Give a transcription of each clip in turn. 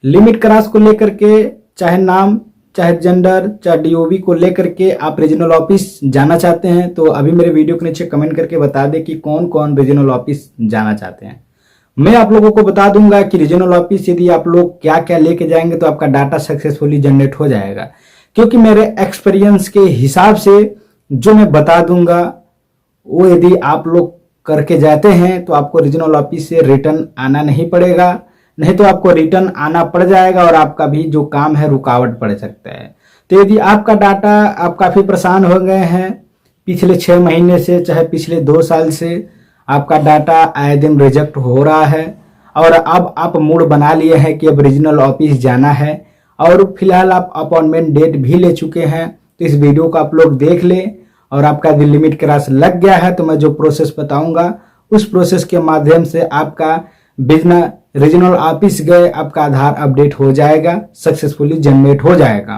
Limit cross को लेकर के चाहे नाम, चाहे जेंडर, चाहे डीओबी को लेकर के आप रीजनल ऑफिस जाना चाहते हैं तो अभी मेरे वीडियो के नीचे कमेंट करके बता दें कि कौन कौन रीजनल ऑफिस जाना चाहते हैं। मैं आप लोगों को बता दूंगा कि रीजनल ऑफिस यदि आप लोग क्या क्या लेके जाएंगे तो आपका डाटा सक्सेसफुली जनरेट हो जाएगा, क्योंकि मेरे एक्सपीरियंस के हिसाब से जो मैं बता दूंगा वो यदि आप लोग करके जाते हैं तो आपको रीजनल ऑफिस से रिटर्न आना नहीं पड़ेगा, नहीं तो आपको रिटर्न आना पड़ जाएगा और आपका भी जो काम है रुकावट पड़ सकता है। तो यदि आपका डाटा आप काफ़ी परेशान हो गए हैं पिछले 6 महीने से, चाहे पिछले 2 साल से आपका डाटा आए दिन रिजेक्ट हो रहा है और अब आप मूड बना लिए हैं कि अब रीजनल ऑफिस जाना है और फिलहाल आप अपॉइंटमेंट डेट भी ले चुके हैं, तो इस वीडियो को आप लोग देख लें और आपका यदि लिमिट क्रॉस लग गया है तो मैं जो प्रोसेस बताऊंगा उस प्रोसेस के माध्यम से आपका बिजनेस रीजनल ऑफिस गए आपका आधार अपडेट हो जाएगा, सक्सेसफुली जनरेट हो जाएगा।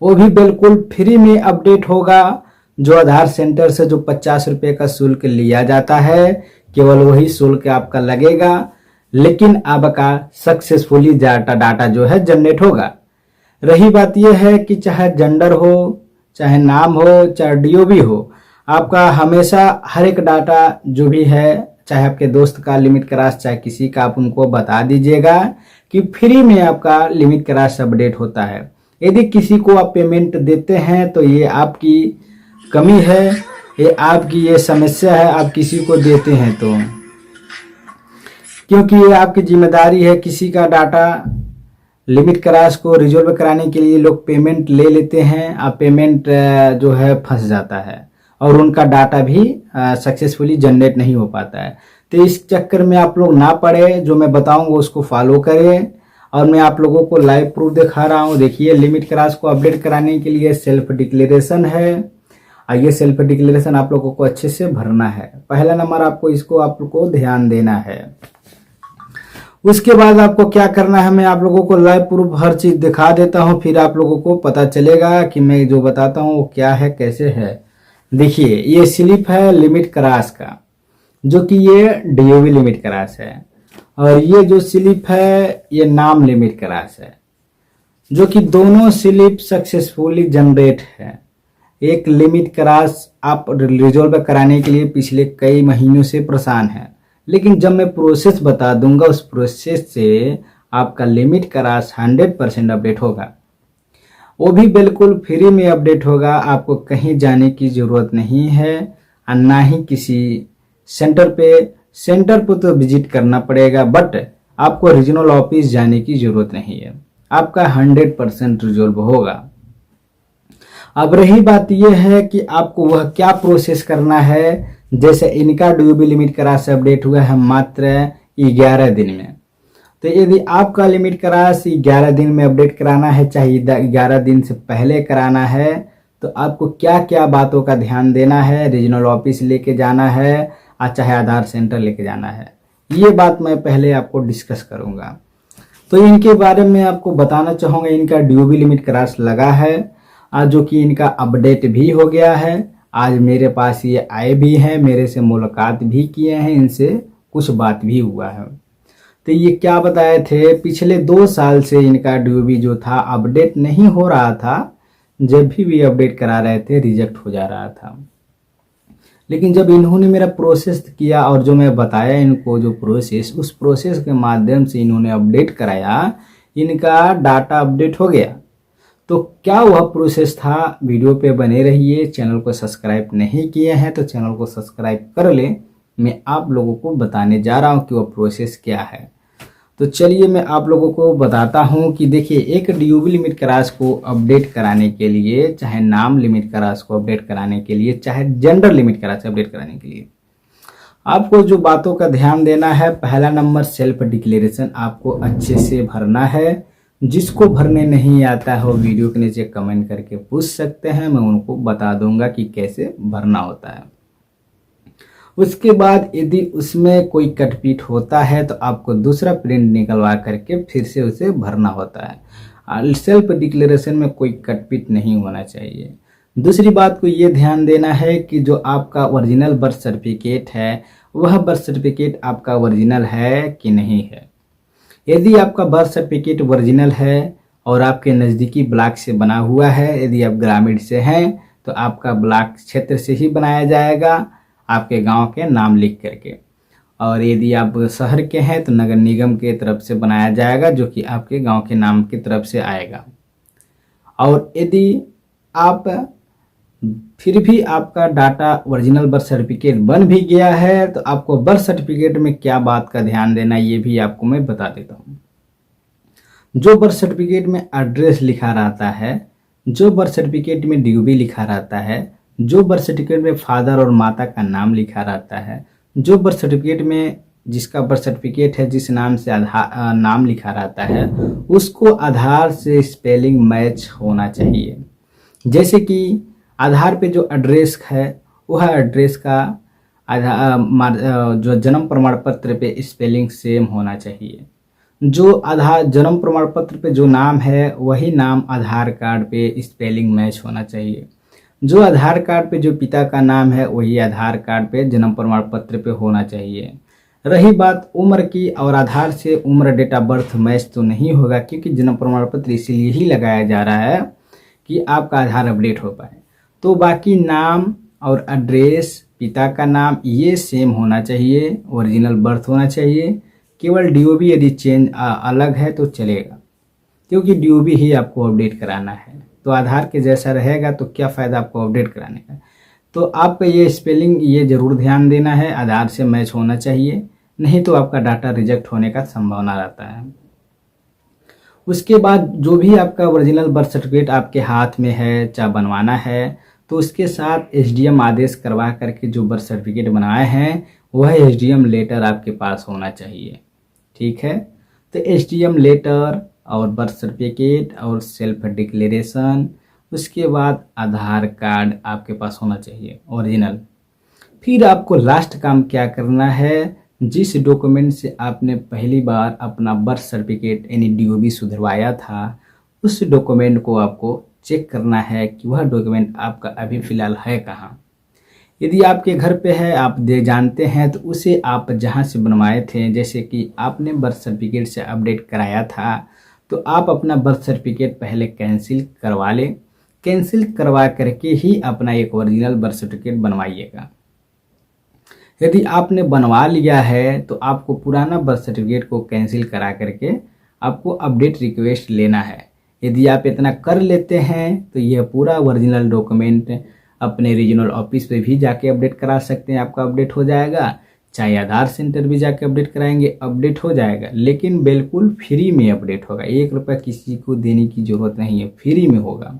वो भी बिल्कुल फ्री में अपडेट होगा। जो आधार सेंटर से जो 50 रुपये का शुल्क लिया जाता है केवल वही शुल्क आपका लगेगा, लेकिन आपका सक्सेसफुली डाटा जो है जनरेट होगा। रही बात यह है कि चाहे जेंडर हो, चाहे नाम हो, चाहे डीओबी हो, आपका हमेशा हर एक डाटा जो भी है, चाहे आपके दोस्त का लिमिट क्रॉस चाहे किसी का, आप उनको बता दीजिएगा कि फ्री में आपका लिमिट क्रॉस अपडेट होता है। यदि किसी को आप पेमेंट देते हैं तो ये आपकी कमी है, ये आपकी ये समस्या है, आप किसी को देते हैं तो, क्योंकि ये आपकी जिम्मेदारी है। किसी का डाटा लिमिट क्रॉस को रिजॉल्व कराने के लिए लोग पेमेंट ले लेते हैं, आप पेमेंट जो है फंस जाता है और उनका डाटा भी सक्सेसफुली जनरेट नहीं हो पाता है। तो इस चक्कर में आप लोग ना पड़े, जो मैं बताऊंगा उसको फॉलो करें। और मैं आप लोगों को लाइव प्रूफ दिखा रहा हूँ। देखिए, लिमिट क्रॉस को अपडेट कराने के लिए सेल्फ डिक्लेरेशन है और ये सेल्फ डिक्लेरेशन आप लोगों को अच्छे से भरना है। पहला नंबर आपको इसको आप लोग को ध्यान देना है। उसके बाद आपको क्या करना है, मैं आप लोगों को लाइव प्रूफ हर चीज दिखा देता हूँ, फिर आप लोगों को पता चलेगा कि मैं जो बताता हूँ वो क्या है, कैसे है। देखिए, ये स्लिप है लिमिट क्रॉस का, जो कि ये डीओबी लिमिट क्रॉस है, और ये जो स्लिप है ये नाम लिमिट क्रॉस है, जो कि दोनों स्लिप सक्सेसफुली जनरेट है। एक लिमिट क्रॉस आप रिजॉल्व कराने के लिए पिछले कई महीनों से परेशान हैं, लेकिन जब मैं प्रोसेस बता दूंगा उस प्रोसेस से आपका लिमिट क्रॉस 100% अपडेट होगा। वो भी बिल्कुल फ्री में अपडेट होगा, आपको कहीं जाने की ज़रूरत नहीं है और ना ही किसी सेंटर पे तो विजिट करना पड़ेगा, बट आपको रीजनल ऑफिस जाने की ज़रूरत नहीं है। आपका 100% रिजॉल्व होगा। अब रही बात यह है कि आपको वह क्या प्रोसेस करना है। जैसे इनका डीओबी लिमिट क्रॉस अपडेट हुआ है मात्र 11 दिन में, तो यदि आपका लिमिट क्रॉस 11 दिन में अपडेट कराना है, चाहे 11 दिन से पहले कराना है, तो आपको क्या क्या बातों का ध्यान देना है। रीजनल ऑफिस लेके जाना है और चाहे आधार सेंटर लेके जाना है, ये बात मैं पहले आपको डिस्कस करूंगा। तो इनके बारे में आपको बताना चाहूँगा। इनका डीओबी लिमिट क्रॉस लगा है आज, जो कि इनका अपडेट भी हो गया है। आज मेरे पास ये आए भी हैं, मेरे से मुलाकात भी किए हैं, इनसे कुछ बात भी हुआ है। तो ये क्या बताए थे, पिछले 2 साल से इनका डीओबी जो था अपडेट नहीं हो रहा था, जब भी अपडेट करा रहे थे रिजेक्ट हो जा रहा था। लेकिन जब इन्होंने मेरा प्रोसेस किया और जो मैं बताया इनको जो प्रोसेस, उस प्रोसेस के माध्यम से इन्होंने अपडेट कराया, इनका डाटा अपडेट हो गया। तो क्या वह प्रोसेस था, वीडियो पे बने रहिए। चैनल को सब्सक्राइब नहीं किए हैं तो चैनल को सब्सक्राइब कर लें। मैं आप लोगों को बताने जा रहा हूं कि वह प्रोसेस क्या है। तो चलिए मैं आप लोगों को बताता हूं कि देखिए, एक डीओबी लिमिट क्रॉस को अपडेट कराने के लिए, चाहे नाम लिमिट क्रॉस को अपडेट कराने के लिए, चाहे जेंडर लिमिट क्रॉस अपडेट कराने के लिए, आपको जो बातों का ध्यान देना है, पहला नंबर सेल्फ डिक्लेरेशन आपको अच्छे से भरना है। जिसको भरने नहीं आता है वो वीडियो के नीचे कमेंट करके पूछ सकते हैं, मैं उनको बता दूंगा कि कैसे भरना होता है। उसके बाद यदि उसमें कोई कटपीट होता है तो आपको दूसरा प्रिंट निकलवा करके फिर से उसे भरना होता है। सेल्फ डिक्लेरेशन में कोई कटपीट नहीं होना चाहिए। दूसरी बात को ये ध्यान देना है कि जो आपका ओरिजिनल बर्थ सर्टिफिकेट है, वह बर्थ सर्टिफिकेट आपका ओरिजिनल है कि नहीं है। यदि आपका बर्थ सर्टिफिकेट ओरिजिनल है और आपके नज़दीकी ब्लॉक से बना हुआ है, यदि आप ग्रामीण से हैं तो आपका ब्लॉक क्षेत्र से ही बनाया जाएगा, आपके गांव के नाम लिख करके। और यदि आप शहर के हैं तो नगर निगम के तरफ से बनाया जाएगा, जो कि आपके गांव के नाम की तरफ से आएगा। और यदि आप फिर भी आपका डाटा ओरिजिनल बर्थ सर्टिफिकेट बन भी गया है तो आपको बर्थ सर्टिफिकेट में क्या बात का ध्यान देना, ये भी आपको मैं बता देता हूँ। जो बर्थ सर्टिफिकेट में एड्रेस लिखा रहता है, जो बर्थ सर्टिफिकेट में ड्यूबी लिखा रहता है, जो बर्थ सर्टिफिकेट में फादर और माता का नाम लिखा रहता है, जो बर्थ सर्टिफिकेट में जिसका बर्थ सर्टिफिकेट है जिस नाम से आधार नाम लिखा रहता है, उसको आधार से स्पेलिंग मैच होना चाहिए। जैसे कि आधार पे जो एड्रेस है वह एड्रेस का जो जन्म प्रमाण पत्र पे स्पेलिंग सेम होना चाहिए। जो आधार जन्म प्रमाण पत्र पे जो नाम है वही नाम आधार कार्ड पे स्पेलिंग मैच होना चाहिए। जो आधार कार्ड पे जो पिता का नाम है वही आधार कार्ड पे जन्म प्रमाण पत्र पे होना चाहिए। रही बात उम्र की, और आधार से उम्र डेट ऑफ बर्थ मैच तो नहीं होगा, क्योंकि जन्म प्रमाण पत्र इसीलिए ही लगाया जा रहा है कि आपका आधार अपडेट हो पाए। तो बाकी नाम और एड्रेस, पिता का नाम, ये सेम होना चाहिए, ओरिजिनल बर्थ होना चाहिए। केवल डीओबी यदि चेंज अलग है तो चलेगा, क्योंकि डीओबी ही आपको अपडेट कराना है। तो आधार के जैसा रहेगा तो क्या फ़ायदा आपको अपडेट कराने का। तो आपका ये स्पेलिंग ये ज़रूर ध्यान देना है, आधार से मैच होना चाहिए, नहीं तो आपका डाटा रिजेक्ट होने का संभावना रहता है। उसके बाद जो भी आपका ओरिजिनल बर्थ सर्टिफिकेट आपके हाथ में है, चाहे बनवाना है, तो उसके साथ एसडीएम आदेश करवा करके जो बर्थ सर्टिफिकेट बनाए हैं वह एसडीएम लेटर आपके पास होना चाहिए। ठीक है, तो एसडीएम लेटर और बर्थ सर्टिफिकेट और सेल्फ डिक्लेरेशन, उसके बाद आधार कार्ड आपके पास होना चाहिए ओरिजिनल। फिर आपको लास्ट काम क्या करना है, जिस डॉक्यूमेंट से आपने पहली बार अपना बर्थ सर्टिफिकेट यानी डीओबी सुधरवाया था, उस डॉक्यूमेंट को आपको चेक करना है कि वह डॉक्यूमेंट आपका अभी फ़िलहाल है कहाँ। यदि आपके घर पे है, आप जानते हैं, तो उसे आप जहाँ से बनवाए थे, जैसे कि आपने बर्थ सर्टिफिकेट से अपडेट कराया था, तो आप अपना बर्थ सर्टिफिकेट पहले कैंसिल करवा लें। कैंसिल करवा करके ही अपना एक ओरिजिनल बर्थ सर्टिफिकेट बनवाइएगा। यदि आपने बनवा लिया है तो आपको पुराना बर्थ सर्टिफिकेट को कैंसिल करा करके आपको अपडेट रिक्वेस्ट लेना है। यदि आप इतना कर लेते हैं तो यह पूरा ओरिजिनल डॉक्यूमेंट अपने रीजनल ऑफिस पे भी जाके अपडेट करा सकते हैं, आपका अपडेट हो जाएगा। चाहे आधार सेंटर भी जाके अपडेट कराएंगे, अपडेट हो जाएगा, लेकिन बिल्कुल फ्री में अपडेट होगा। 1 रुपया किसी को देने की ज़रूरत नहीं है, फ्री में होगा।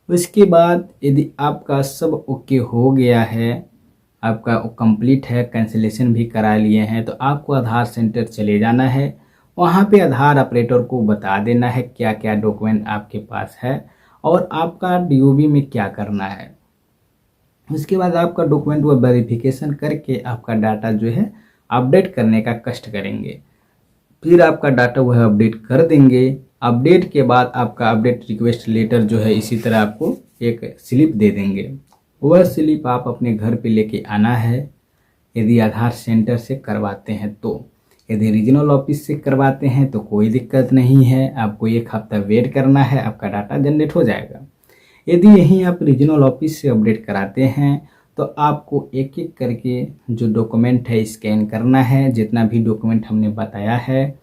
उसके बाद यदि आपका सब ओके हो गया है, आपका कंप्लीट है, कैंसिलेशन भी करा लिए हैं, तो आपको आधार सेंटर चले जाना है। वहाँ पे आधार ऑपरेटर को बता देना है क्या क्या डॉक्यूमेंट आपके पास है और आपका डीओबी में क्या करना है। उसके बाद आपका डॉक्यूमेंट वो वेरिफिकेशन करके आपका डाटा जो है अपडेट करने का कष्ट करेंगे। फिर आपका डाटा वह अपडेट कर देंगे। अपडेट के बाद आपका अपडेट रिक्वेस्ट लेटर जो है इसी तरह आपको एक स्लिप दे देंगे। वह स्लिप आप अपने घर पे लेके आना है, यदि आधार सेंटर से करवाते हैं तो। यदि रीजनल ऑफिस से करवाते हैं तो कोई दिक्कत नहीं है, आपको 1 हफ्ता वेट करना है, आपका डाटा जनरेट हो जाएगा। यदि यहीं आप रीजनल ऑफिस से अपडेट कराते हैं तो आपको एक एक करके जो डॉक्यूमेंट है स्कैन करना है, जितना भी डॉक्यूमेंट हमने बताया है,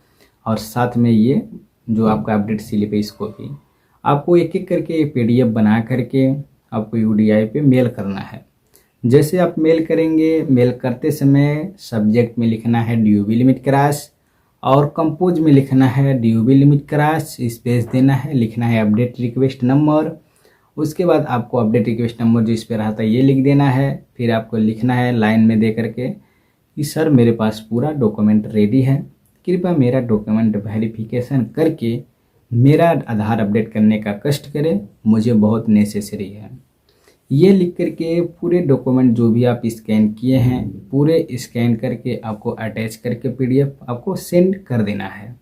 और साथ में ये जो आपका अपडेट स्लिप है इसको भी आपको एक एक करके PDF बना करके आपको UDI पे मेल करना है। जैसे आप मेल करेंगे, मेल करते समय सब्जेक्ट में लिखना है DOB लिमिट क्रॉस, और कंपोज में लिखना है DOB लिमिट क्रॉस, स्पेस देना है, लिखना है अपडेट रिक्वेस्ट नंबर। उसके बाद आपको अपडेट रिक्वेस्ट नंबर जो इस पर रहता है ये लिख देना है। फिर आपको लिखना है लाइन में दे करके कि सर मेरे पास पूरा डॉक्यूमेंट रेडी है, कृपया मेरा डॉक्यूमेंट वेरिफिकेशन करके मेरा आधार अपडेट करने का कष्ट करें, मुझे बहुत नेसेसरी है। ये लिख करके पूरे डॉक्यूमेंट जो भी आप स्कैन किए हैं पूरे स्कैन करके आपको अटैच करके PDF आपको सेंड कर देना है।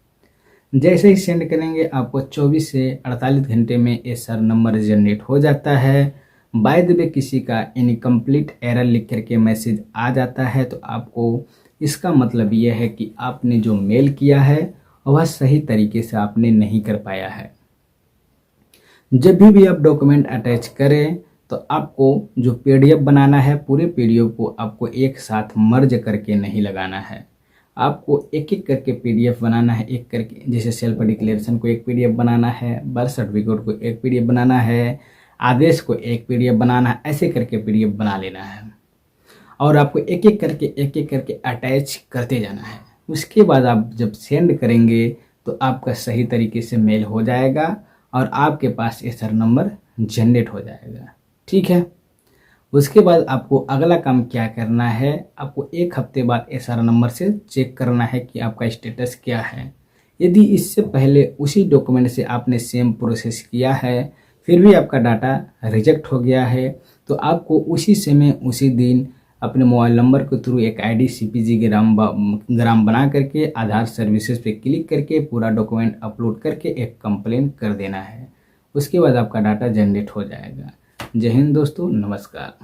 जैसे ही सेंड करेंगे आपको 24 से 48 घंटे में SR नंबर जनरेट हो जाता है। बाय द वे किसी का इनकम्प्लीट एरर लिख करके मैसेज आ जाता है तो आपको इसका मतलब यह है कि आपने जो मेल किया है वह सही तरीके से आपने नहीं कर पाया है। जब भी आप डॉक्यूमेंट अटैच करें तो आपको जो पीडीएफ बनाना है, पूरे पीडीएफ को आपको एक साथ मर्ज करके नहीं लगाना है। आपको एक एक करके पीडीएफ बनाना है, एक करके। जैसे सेल्फ डिक्लेरेशन को एक पीडीएफ बनाना है, बर्थ सर्टिफिकेट को एक पीडीएफ बनाना है, आदेश को एक पीडीएफ बनाना है, ऐसे करके पीडीएफ बना लेना है। और आपको एक एक करके अटैच करते जाना है। उसके बाद आप जब सेंड करेंगे तो आपका सही तरीके से मेल हो जाएगा और आपके पास एसआर नंबर जनरेट हो जाएगा। ठीक है। उसके बाद आपको अगला काम क्या करना है, आपको एक हफ्ते बाद एसआर नंबर से चेक करना है कि आपका स्टेटस क्या है। यदि इससे पहले उसी डॉक्यूमेंट से आपने सेम प्रोसेस किया है फिर भी आपका डाटा रिजेक्ट हो गया है, तो आपको उसी समय उसी दिन अपने मोबाइल नंबर के थ्रू एक आईडी सीपीजी ग्राम बना करके आधार सर्विसेज पे क्लिक करके पूरा डॉक्यूमेंट अपलोड करके एक कंप्लेन कर देना है। उसके बाद आपका डाटा जनरेट हो जाएगा। जय हिंद दोस्तों, नमस्कार।